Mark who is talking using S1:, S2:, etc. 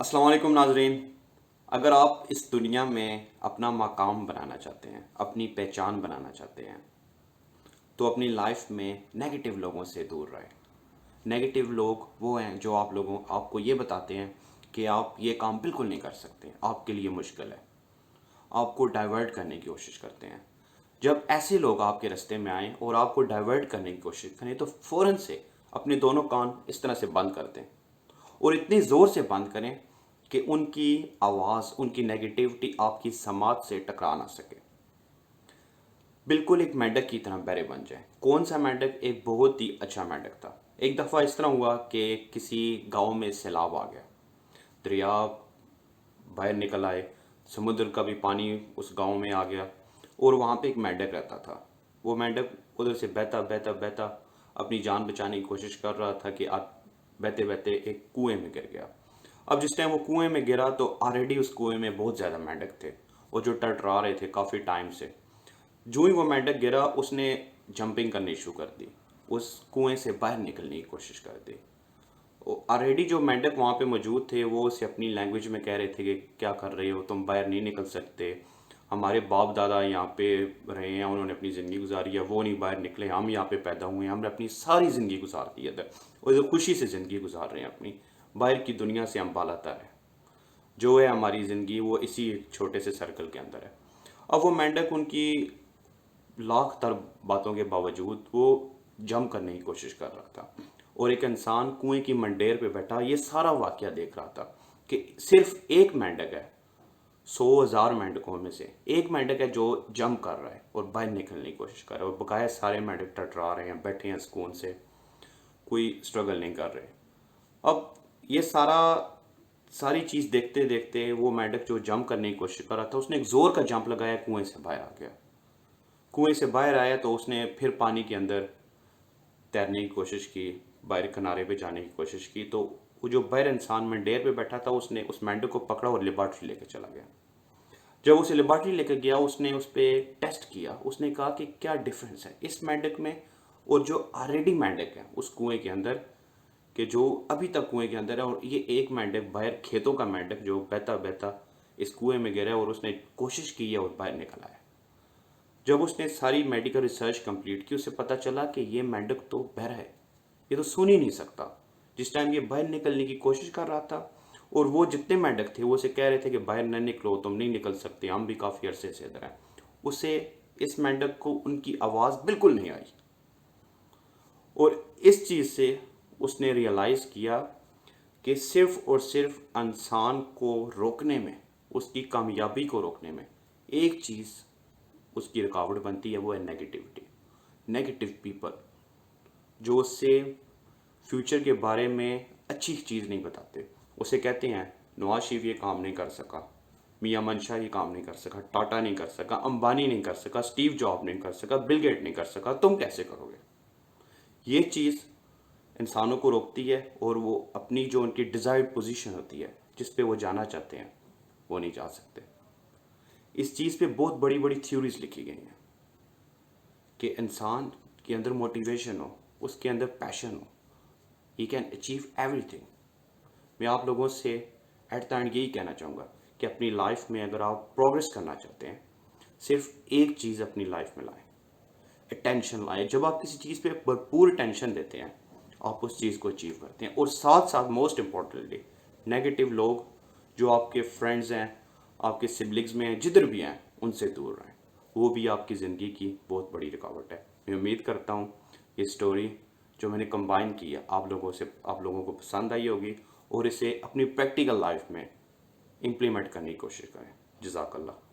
S1: अस्सलाम वालेकुम नाजरीन। अगर आप इस दुनिया में अपना मकाम बनाना चाहते हैं, अपनी पहचान बनाना चाहते हैं, तो अपनी लाइफ में नेगेटिव लोगों से दूर रहें। नेगेटिव लोग वो हैं जो आपको ये बताते हैं कि आप ये काम बिल्कुल नहीं कर सकते, आपके लिए मुश्किल है, आपको डाइवर्ट करने की कोशिश करते हैं। जब ऐसे लोग आपके रास्ते में आएँ और आपको डाइवर्ट करने की कोशिश करें तो फ़ौरन से अपने दोनों कान इस तरह से बंद कर दें और इतनी ज़ोर से बंद करें कि उनकी आवाज़, उनकी नेगेटिविटी आपकी समाज से टकरा ना सके। बिल्कुल एक मेंढक की तरह बहरे बन जाए। कौन सा मेंढक? एक बहुत ही अच्छा मेंढक था। एक दफ़ा इस तरह हुआ कि किसी गांव में सैलाब आ गया, दरिया बाहर निकल आए, समुद्र का भी पानी उस गांव में आ गया और वहाँ पे एक मेंढक रहता था। वो मेंढक उधर से बहता बहता बहता अपनी जान बचाने की कोशिश कर रहा था कि बहते बहते एक कुएं में गिर गया। अब जिस टाइम वो कुएं में गिरा तो ऑलरेडी उस कुएं में बहुत ज़्यादा मेंढक थे और जो टटरा रहे थे काफ़ी टाइम से। जो ही वो मेंढक गिरा उसने जंपिंग करनी शुरू कर दी, उस कुएं से बाहर निकलने की कोशिश कर दी। ऑलरेडी जो मेंढक वहाँ पे मौजूद थे वो उसे अपनी लैंग्वेज में कह रहे थे कि क्या कर रहे हो तुम, बाहर नहीं निकल सकते, हमारे बाप दादा यहाँ पे रहे हैं, उन्होंने अपनी ज़िंदगी गुजारी है, वो नहीं बाहर निकले, हम यहाँ पे पैदा हुए हैं, हमने अपनी सारी ज़िंदगी गुजार दी इधर और इधर खुशी से ज़िंदगी गुजार रहे हैं अपनी, बाहर की दुनिया से हम बालातर है, जो है हमारी ज़िंदगी वो इसी एक छोटे से सर्कल के अंदर है। अब वो मेंढक उनकी लाख तर बातों के बावजूद वो जंप करने की कोशिश कर रहा था और एक इंसान कुएं की मंडेर पे बैठा ये सारा वाकया देख रहा था कि सिर्फ एक मेंढक है, 100,000 मेंढकों में से एक मेंढक है जो जंप कर रहा है और बाहर निकलने की कोशिश कर रहा है और बकाया सारे मेंढक टटरा रहे हैं, बैठे हैं सुकून से, कोई स्ट्रगल नहीं कर रहे। अब ये सारी चीज़ देखते देखते वो मेंढक जो जंप करने की कोशिश कर रहा था उसने एक ज़ोर का जंप लगाया, कुएं से बाहर आ गया। कुएं से बाहर आया तो उसने फिर पानी के अंदर तैरने की कोशिश की, बाहर किनारे पे जाने की कोशिश की, तो वो जो बाहर इंसान मंडेर पे बैठा था उसने उस मेंढक को पकड़ा और लेबॉर्ट्री लेके चला गया। जब उसे लेबॉर्ट्री लेके गया उसने उस पर टेस्ट किया, उसने कहा कि क्या डिफरेंस है इस मेंढक में और जो ऑलरेडी मेंढक है उस कुएं के अंदर, कि जो अभी तक कुएं के अंदर है, और ये एक मेंढक बाहर खेतों का मेंढक जो बहता बहता इस कुएं में गिरा है और उसने कोशिश की है और बाहर निकल आया। जब उसने सारी मेडिकल रिसर्च कंप्लीट की उसे पता चला कि ये मेंढक तो बहरा है, ये तो सुन ही नहीं सकता। जिस टाइम ये बाहर निकलने की कोशिश कर रहा था और वो जितने मेंढक थे वो उसे कह रहे थे कि बाहर न निकलो, तुम नहीं निकल सकते, हम भी काफ़ी अरसे से इधर हैं, उसे इस मेंढक को उनकी आवाज़ बिल्कुल नहीं आई और इस चीज़ से उसने रियलाइज़ किया कि सिर्फ और सिर्फ इंसान को रोकने में, उसकी कामयाबी को रोकने में एक चीज़ उसकी रुकावट बनती है, वो है नेगेटिविटी। नेगेटिव पीपल जो उससे फ्यूचर के बारे में अच्छी चीज़ नहीं बताते, उसे कहते हैं नवाज शरीफ ये काम नहीं कर सका, मियां मनशा ये काम नहीं कर सका, टाटा नहीं कर सका, अंबानी नहीं कर सका, स्टीव जॉब नहीं कर सका, बिल गेट नहीं कर सका, तुम कैसे करोगे। ये चीज़ इंसानों को रोकती है और वो अपनी जो उनकी डिज़ायर्ड पोजीशन होती है जिस पे वो जाना चाहते हैं वो नहीं जा सकते। इस चीज़ पे बहुत बड़ी बड़ी थ्योरीज लिखी गई हैं कि इंसान के अंदर मोटिवेशन हो, उसके अंदर पैशन हो, ही कैन अचीव एवरीथिंग। मैं आप लोगों से एट द एंड यही कहना चाहूँगा कि अपनी लाइफ में अगर आप प्रोग्रेस करना चाहते हैं सिर्फ एक चीज़ अपनी लाइफ में लाएं, अटेंशन लाएं। जब आप किसी चीज़ पे भरपूर अटेंशन देते हैं आप उस चीज़ को अचीव करते हैं। और साथ साथ मोस्ट इम्पॉर्टेंटली नेगेटिव लोग जो आपके फ्रेंड्स हैं, आपके सिबलिंग्स में हैं, जिधर भी हैं, उनसे दूर रहें, वो भी आपकी ज़िंदगी की बहुत बड़ी रुकावट है। मैं उम्मीद करता हूँ ये स्टोरी जो मैंने कंबाइन की है आप लोगों को पसंद आई होगी और इसे अपनी प्रैक्टिकल लाइफ में इम्प्लीमेंट करने की कोशिश करें। जज़ाकल्लाह।